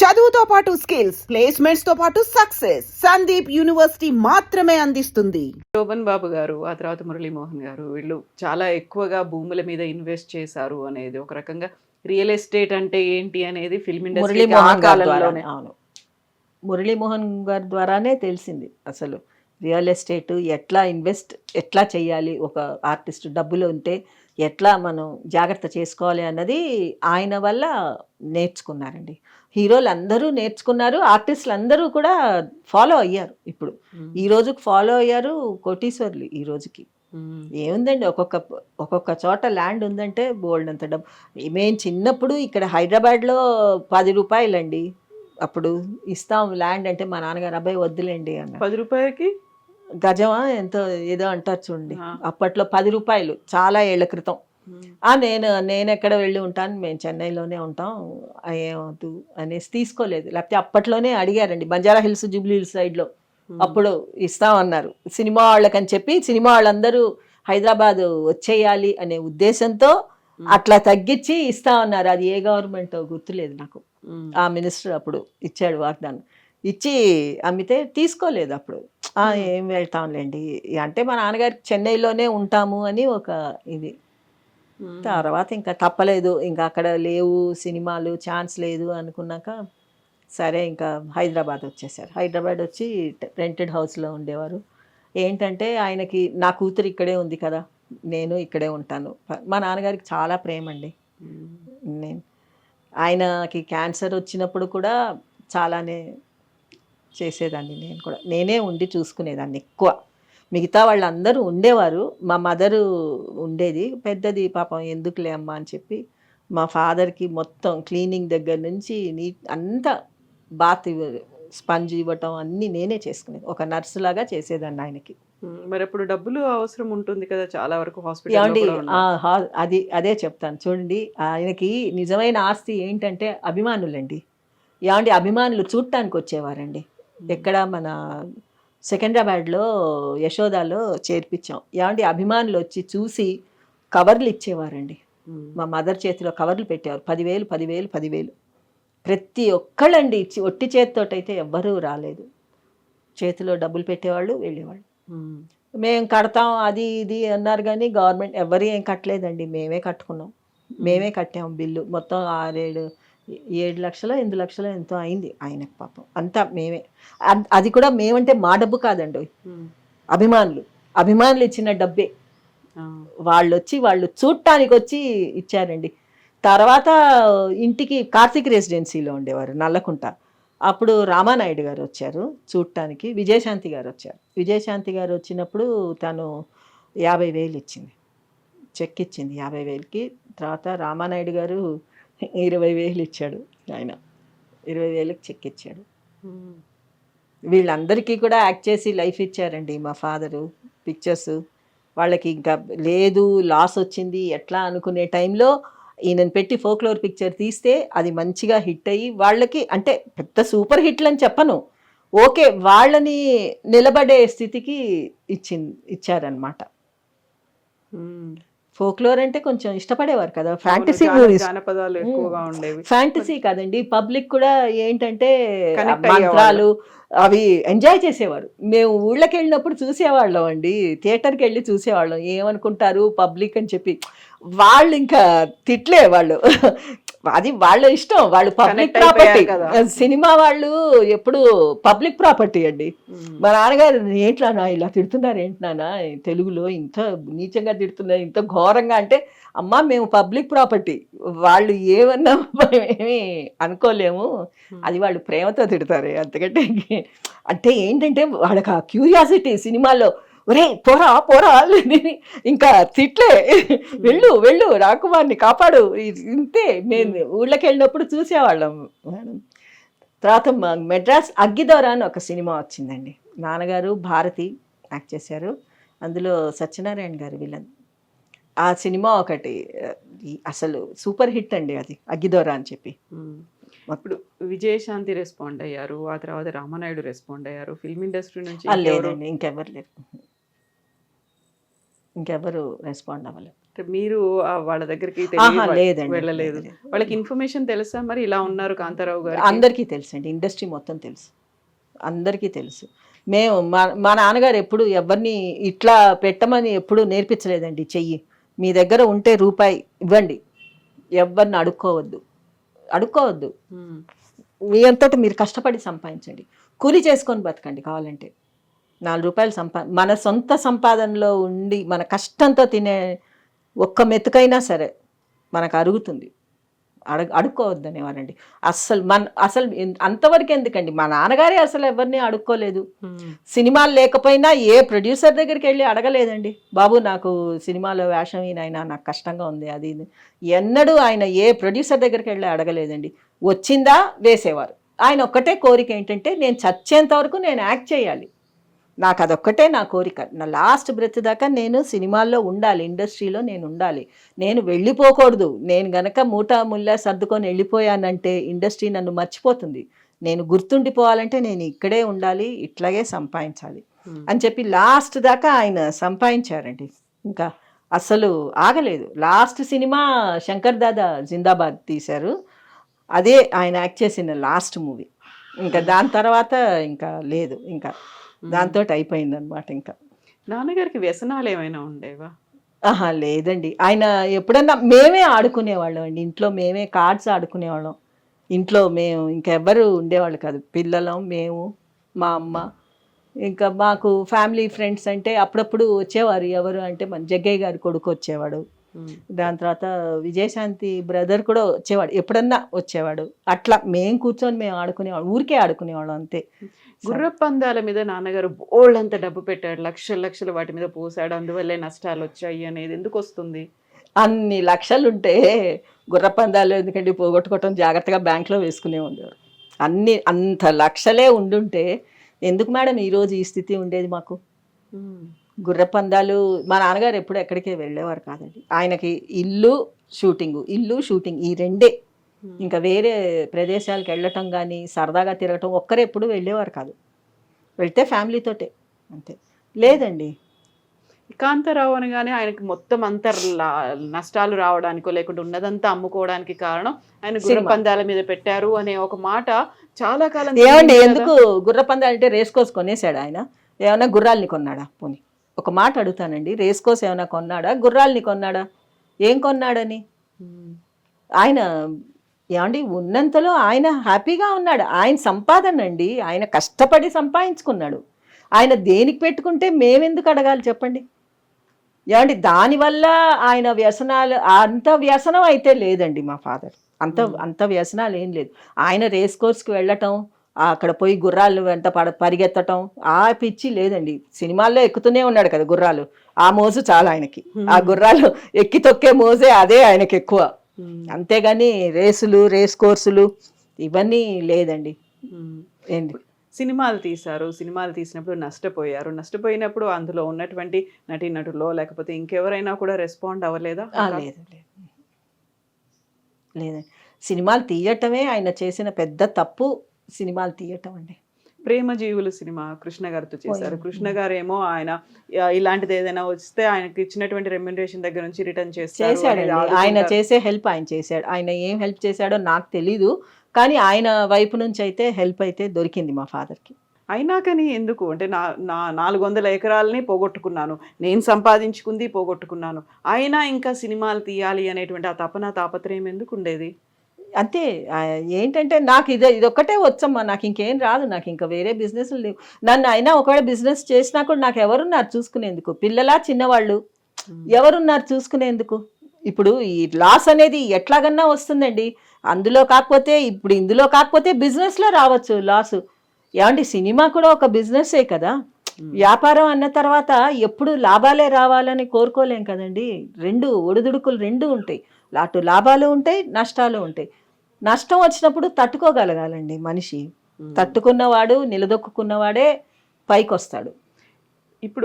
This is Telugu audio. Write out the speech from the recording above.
చదువుతో పాటు స్కిల్స్, ప్లేస్మెంట్స్ తో పాటు సక్సెస్ సందీప్ యూనివర్సిటీ మాత్రమే అందిస్తుంది. శోభన్ బాబు గారు, ఆ తర్వాత మురళీమోహన్ గారు వీళ్ళు చాలా ఎక్కువగా భూముల మీద ఇన్వెస్ట్ చేశారు అనేది ఒక రకంగా రియల్ ఎస్టేట్ అంటే ఏంటి అనేది ఫిల్మ్ ఇండస్ట్రీ ఆ మురళీమోహన్ గారి కాలంలోనే ద్వారానే, అవును, మురళీమోహన్ గారి ద్వారానే తెలిసింది అసలు రియల్ ఎస్టేట్ ఎట్లా ఇన్వెస్ట్ ఎట్లా చేయాలి, ఒక ఆర్టిస్ట్ డబ్బులు ఉంటే ఎట్లా మనం జాగ్రత్త చేసుకోవాలి అన్నది ఆయన వల్ల నేర్చుకున్నారండి. హీరోలు అందరూ నేర్చుకున్నారు, ఆర్టిస్టులు అందరూ కూడా ఫాలో అయ్యారు. ఇప్పుడు ఈ రోజుకి ఫాలో అయ్యారు, కోటీశ్వర్లు ఈ రోజుకి. ఏముందండి, ఒక్కొక్క చోట ల్యాండ్ ఉందంటే బోల్డ్ అంత డబ్బు. మేము చిన్నప్పుడు ఇక్కడ హైదరాబాద్లో 10 రూపాయలండి, అప్పుడు ఇస్తాం ల్యాండ్ అంటే మా నాన్నగారు అబ్బాయి వద్దులేండి అన్న. 10 రూపాయలకి గజమా ఎంతో ఏదో అంటారు చూడండి, అప్పట్లో 10 రూపాయలు, చాలా ఏళ్ల క్రితం. నేను ఎక్కడ వెళ్ళి ఉంటాను, మేము చెన్నైలోనే ఉంటాం, ఏమవుతు అనేసి తీసుకోలేదు. లేకపోతే అప్పట్లోనే అడిగారండి, బంజారా హిల్స్ జూబ్లీ హిల్స్ సైడ్లో అప్పుడు ఇస్తామన్నారు. సినిమా వాళ్ళకని చెప్పి సినిమా వాళ్ళందరూ హైదరాబాద్ వచ్చేయాలి అనే ఉద్దేశంతో అట్లా తగ్గించి ఇస్తామన్నారు. అది ఏ గవర్నమెంట్ గుర్తులేదు నాకు. ఆ మినిస్టర్ అప్పుడు ఇచ్చాడు వాగ్దానం, ఇచ్చి అమ్మితే తీసుకోలేదు. అప్పుడు ఏం వెళ్తాంలేండి అంటే మా నాన్నగారికి చెన్నైలోనే ఉంటాము అని ఒక ఇది. తర్వాత ఇంకా తప్పలేదు, ఇంకా అక్కడ లేవు సినిమాలు, ఛాన్స్ లేదు అనుకున్నాక సరే ఇంకా హైదరాబాద్ వచ్చేసారు. హైదరాబాద్ వచ్చి రెంటెడ్ హౌస్లో ఉండేవారు. ఏంటంటే ఆయనకి నా కూతురు ఇక్కడే ఉంది కదా, నేను ఇక్కడే ఉంటాను. మా నాన్నగారికి చాలా ప్రేమ అండి. నేను ఆయనకి క్యాన్సర్ వచ్చినప్పుడు కూడా చాలానే చేసేదాన్ని, నేను కూడా నేనే ఉండి చూసుకునేదాన్ని ఎక్కువ. మిగతా వాళ్ళందరూ ఉండేవారు, మా మదరు ఉండేది పెద్దది, పాపం ఎందుకులే అమ్మా అని చెప్పి మా ఫాదర్కి మొత్తం క్లీనింగ్ దగ్గర నుంచి అంతా బాత్ స్పంజ్ ఇవ్వటం అన్నీ నేనే చేసుకునేది, ఒక నర్సు లాగా చేసేదాన్ని ఆయనకి. మరి అప్పుడు డబ్బులు అవసరం ఉంటుంది కదా చాలా వరకు ఏమండి, హాస్పిటల్. అదే చెప్తాను చూడండి. ఆయనకి నిజమైన ఆస్తి ఏంటంటే అభిమానులండి. ఏమండి, అభిమానులు చూడటానికి వచ్చేవారండి. ఎక్కడ మన సికింద్రాబాద్లో యశోదాలో చేర్పించాం. ఏమండి, అభిమానులు వచ్చి చూసి కవర్లు ఇచ్చేవారండి. మా మదర్ చేతిలో కవర్లు పెట్టేవారు, 10,000 10,000 10,000 ప్రతి ఒక్కళ్ళండి. ఒట్టి చేతితోటైతే ఎవ్వరూ రాలేదు, చేతిలో డబ్బులు పెట్టేవాళ్ళు వెళ్ళేవాళ్ళు. మేము కడతాం అది ఇది అన్నారు కానీ గవర్నమెంట్ ఎవరు ఏం కట్టలేదండి, మేమే కట్టుకున్నాం, మేమే కట్టాం బిల్లు మొత్తం 7 లక్షలు 8 లక్షలు ఎంతో అయింది ఆయనకు పాపం. అంతా మేమే. అది కూడా మేమంటే మా డబ్బు కాదండి, అభిమానులు ఇచ్చిన డబ్బే. వాళ్ళు చూడటానికి వచ్చి ఇచ్చారండి. తర్వాత ఇంటికి కార్తీక్ రెసిడెన్సీలో ఉండేవారు నల్లకుంట. అప్పుడు రామానాయుడు గారు వచ్చారు చూడటానికి, విజయశాంతి గారు వచ్చారు. విజయశాంతి గారు వచ్చినప్పుడు తను 50,000 ఇచ్చింది, చెక్ ఇచ్చింది 50,000కి. తర్వాత రామానాయుడు గారు 20,000 ఇచ్చాడు, ఆయన 20,000కి చెక్ ఇచ్చాడు. వీళ్ళందరికీ కూడా యాక్ట్ చేసి లైఫ్ ఇచ్చారండి మా ఫాదరు. పిక్చర్స్ వాళ్ళకి ఇంకా లేదు, లాస్ వచ్చింది ఎట్లా అనుకునే టైంలో ఈయనను పెట్టి ఫోక్లోర్ పిక్చర్ తీస్తే అది మంచిగా హిట్ అయ్యి వాళ్ళకి, అంటే పెద్ద సూపర్ హిట్లు అని చెప్పను, ఓకే, వాళ్ళని నిలబడే స్థితికి ఇచ్చారనమాట. ఫోక్లోర్ అంటే కొంచెం ఇష్టపడేవారు కదా, ఫ్యాంటసీ మూవీస్, జానపదాలు ఎక్కువగా ఉండేవి. ఫ్యాంటసీ కాదండి, పబ్లిక్ కూడా ఏంటంటే మంత్రాలు అవి ఎంజాయ్ చేసేవారు. మేము ఊళ్ళకి వెళ్ళినప్పుడు చూసేవాళ్ళం అండి, థియేటర్కి వెళ్ళి చూసేవాళ్ళం. ఏమనుకుంటారు పబ్లిక్ అని చెప్పి, వాళ్ళు ఇంకా తిట్లే వాళ్ళు, అది వాళ్ళ ఇష్టం, వాళ్ళు పబ్లిక్ ప్రాపర్టీ. సినిమా వాళ్ళు ఎప్పుడు పబ్లిక్ ప్రాపర్టీ అండి. మా నాన్నగారు ఏంట్లా ఇలా తిడుతున్నారు ఏంటన్నా, తెలుగులో ఇంత నీచంగా తిడుతున్నారు, ఇంత ఘోరంగా అంటే, అమ్మా మేము పబ్లిక్ ప్రాపర్టీ, వాళ్ళు ఏమన్నా ఏమీ అనుకోలేము, అది వాళ్ళు ప్రేమతో తిడతారు అంతకంటే. అంటే ఏంటంటే వాళ్ళకి ఆ క్యూరియాసిటీ సినిమాలో, ఒరే పోరా పోరా ఇంకా తిట్లే, వెళ్ళు రాకుమార్ని కాపాడు, ఇంతే. మేము ఊళ్ళకి వెళ్ళినప్పుడు చూసేవాళ్ళం మేడం. తర్వాత మెడ్రాస్ అగ్గిదొర అని ఒక సినిమా వచ్చిందండి, నాన్నగారు భారతి యాక్ట్ చేశారు, అందులో సత్యనారాయణ గారు విలన్. ఆ సినిమా ఒకటి అసలు సూపర్ హిట్ అండి, అది అగ్గిదొర అని చెప్పి. అప్పుడు విజయశాంతి రెస్పాండ్ అయ్యారు, ఆ తర్వాత రామానాయుడు రెస్పాండ్ అయ్యారు. ఫిల్మ్ ఇండస్ట్రీ నుంచి లేదండి, ఇంకెవరు రెస్పాండ్ అవ్వలేదు. అంటే మీరు వాళ్ళ దగ్గరికి లేదండి, వెళ్ళలేదు. లేదు. వాళ్ళకి ఇన్ఫర్మేషన్ తెలుసా మరి ఇలా ఉన్నారు కాంతారావు గారు? అందరికీ తెలుసండి, ఇండస్ట్రీ మొత్తం తెలుసు, అందరికీ తెలుసు. మేము మా నాన్నగారు ఎప్పుడు ఎవరిని ఇట్లా పెట్టమని ఎప్పుడు నేర్పించలేదండి. చెయ్యి మీ దగ్గర ఉంటే రూపాయి ఇవ్వండి, ఎవరిని అడుక్కోవద్దు. మీ అంతటా మీరు కష్టపడి సంపాదించండి, కూలి చేసుకొని బతకండి, కావాలంటే 4 రూపాయలు మన సొంత సంపాదనలో ఉండి మన కష్టంతో తినే ఒక్క మెతుకైనా సరే మనకు అరుగుతుంది, అడుక్కోవద్దనేవారండి. అసలు అంతవరకు ఎందుకండి, మా నాన్నగారే అసలు ఎవరిని అడుక్కోలేదు. సినిమాలు లేకపోయినా ఏ ప్రొడ్యూసర్ దగ్గరికి వెళ్ళి అడగలేదండి, బాబు నాకు సినిమాలో వేషం ఈయనైనా నాకు కష్టంగా ఉంది అది ఇది. ఎన్నడూ ఆయన ఏ ప్రొడ్యూసర్ దగ్గరికి వెళ్ళి అడగలేదండి. వచ్చిందా వేసేవారు. ఆయన ఒక్కటే కోరిక ఏంటంటే, నేను చచ్చేంత వరకు నేను యాక్ట్ చేయాలి, నాకు అదొక్కటే నా కోరిక. నా లాస్ట్ బ్రెత్ దాకా నేను సినిమాల్లో ఉండాలి, ఇండస్ట్రీలో నేను ఉండాలి, నేను వెళ్ళిపోకూడదు. నేను గనక మూటా ముల్లా సర్దుకొని వెళ్ళిపోయానంటే ఇండస్ట్రీ నన్ను మర్చిపోతుంది. నేను గుర్తుండిపోవాలంటే నేను ఇక్కడే ఉండాలి, ఇట్లాగే సంపాదించాలి అని చెప్పి లాస్ట్ దాకా ఆయన సంపాదించారండి. ఇంకా అసలు ఆగలేదు. లాస్ట్ సినిమా శంకర్ దాదా జిందాబాద్ తీశారు, అదే ఆయన యాక్ట్ చేసిన లాస్ట్ మూవీ. ఇంకా దాని తర్వాత ఇంకా లేదు, ఇంకా దాంతో అయిపోయింది అనమాట. ఇంకా నాన్నగారికి వ్యసనాలు ఏమైనా ఉండేవా? లేదండి. ఆయన ఎప్పుడన్నా మేమే ఆడుకునేవాళ్ళం అండి, ఇంట్లో మేమే కార్డ్స్ ఆడుకునేవాళ్ళం. ఇంట్లో మేము ఇంకెవ్వరు ఉండేవాళ్ళు కాదు, పిల్లలం, మేము, మా అమ్మ. ఇంకా మాకు ఫ్యామిలీ ఫ్రెండ్స్ అంటే అప్పుడప్పుడు వచ్చేవారు. ఎవరు అంటే మన జగ్గయ్య గారి కొడుకు వచ్చేవాడు, దాని తర్వాత విజయశాంతి బ్రదర్ కూడా వచ్చేవాడు, ఎప్పుడన్నా వచ్చేవాడు. అట్లా మేము కూర్చొని మేము ఆడుకునేవాళ్ళం, ఊరికే ఆడుకునేవాళ్ళం అంతే. గుర్రపందాల మీద నాన్నగారు బోల్డ్ డబ్బు పెట్టాడు, లక్షలు వాటి మీద పోసాడు, అందువల్లే నష్టాలు వచ్చాయి అనేది ఎందుకు వస్తుంది? అన్ని లక్షలుంటే గుర్రపందాలు ఎందుకంటే పోగొట్టుకోవటం, జాగ్రత్తగా బ్యాంక్లో వేసుకునే ఉండేవారు. అంత లక్షలే ఉండుంటే ఎందుకు మేడం ఈరోజు ఈ స్థితి ఉండేది మాకు? గుర్రపందాలు మా నాన్నగారు ఎప్పుడు ఎక్కడికి వెళ్ళేవారు కాదండి. ఆయనకి ఇల్లు షూటింగ్ ఈ రెండే. ఇంకా వేరే ప్రదేశాలకు వెళ్ళటం కానీ సరదాగా తిరగటం ఒక్కరే ఎప్పుడు వెళ్ళేవారు కాదు. వెళ్తే ఫ్యామిలీతోటే అంతే. లేదండి, కాంతారావు అనగానే ఆయనకి మొత్తం అంతా నష్టాలు రావడానికో లేకుంటే ఉన్నదంతా అమ్ముకోవడానికి కారణం ఆయన గుర్రపందాల మీద పెట్టారు అనే ఒక మాట చాలా కాలం. ఏమండి ఎందుకు గుర్రపందాలు అంటే రేస్ కోర్స్ కొనేసాడు ఆయన? ఏమైనా గుర్రాలని కొన్నాడా? పోనీ ఒక మాట అడుగుతానండి, రేస్ కోర్స్ ఏమైనా కొన్నాడా? గుర్రాలని కొన్నాడా? ఏం కొన్నాడని? ఆయన ఏమండి ఉన్నంతలో ఆయన హ్యాపీగా ఉన్నాడు. ఆయన సంపాదన అండి, ఆయన కష్టపడి సంపాదించుకున్నాడు. ఆయన దేనికి పెట్టుకుంటే మేమెందుకు అడగాలి చెప్పండి? ఏమండి దానివల్ల ఆయన వ్యసనాలు, అంత వ్యసనం అయితే లేదండి మా ఫాదర్, అంత వ్యసనాలు ఏం లేదు. ఆయన రేస్ కోర్స్కి వెళ్ళటం, అక్కడ పోయి గుర్రాలు వెంట పరిగెత్తటం ఆ పిచ్చి లేదండి. సినిమాల్లో ఎక్కుతూనే ఉన్నాడు కదా గుర్రాలు, ఆ మోజు చాలా ఆయనకి. ఆ గుర్రాలు ఎక్కి తొక్కే మోజే అదే ఆయనకి ఎక్కువ. అంతేగాని రేస్ కోర్సులు ఇవన్నీ లేదండి. ఏంటి సినిమాలు తీసినప్పుడు నష్టపోయినప్పుడు అందులో ఉన్నటువంటి నటీనటులో లేకపోతే ఇంకెవరైనా కూడా రెస్పాండ్ అవ్వలేదా? లేదండి, సినిమాలు తీయటమే ఆయన చేసిన పెద్ద తప్పు, సినిమాలు తీయటం అండి. ప్రేమ జీవులు సినిమా కృష్ణ గారితో చేశారు. కృష్ణ గారు ఏమో ఆయన ఇలాంటిది ఏదైనా వస్తే ఆయనకి ఇచ్చినటువంటి రెమ్యునరేషన్ దగ్గర నుంచి రిటర్న్ చేశాడండి. ఆయన చేసే హెల్ప్ ఆయన చేశాడు. ఆయన ఏం హెల్ప్ చేశాడో నాకు తెలీదు, కానీ ఆయన వైపు నుంచి అయితే హెల్ప్ అయితే దొరికింది మా ఫాదర్కి. అయినా కానీ ఎందుకు అంటే నా 400 ఎకరాలని పోగొట్టుకున్నాను, నేను సంపాదించుకుంది పోగొట్టుకున్నాను, అయినా ఇంకా సినిమాలు తీయాలి అనేటువంటి ఆ తాపత్రయం ఎందుకు ఉండేది? అంతే. ఏంటంటే నాకు ఇదొక్కటే వచ్చమ్మా, నాకు ఇంకేం రాదు, నాకు ఇంకా వేరే బిజినెస్లు లేవు. నన్ను అయినా ఒకవేళ బిజినెస్ చేసినా కూడా నాకు ఎవరున్నారు చూసుకునేందుకు? పిల్లలా చిన్నవాళ్ళు ఎవరున్నారు చూసుకునేందుకు? ఇప్పుడు ఈ లాస్ అనేది ఎట్లాగన్నా వస్తుందండి. అందులో కాకపోతే ఇప్పుడు ఇందులో కాకపోతే బిజినెస్లో రావచ్చు లాసు. ఏమండి సినిమా కూడా ఒక బిజినెస్సే కదా. వ్యాపారం అన్న తర్వాత ఎప్పుడు లాభాలే రావాలని కోరుకోలేం కదండి. ఒడిదుడుకులు రెండు ఉంటాయి. అటు లాభాలు ఉంటాయి, నష్టాలు ఉంటాయి. నష్టం వచ్చినప్పుడు తట్టుకోగలగాలండి మనిషి. తట్టుకున్నవాడు, నిలదొక్కున్నవాడే పైకి వస్తాడు. ఇప్పుడు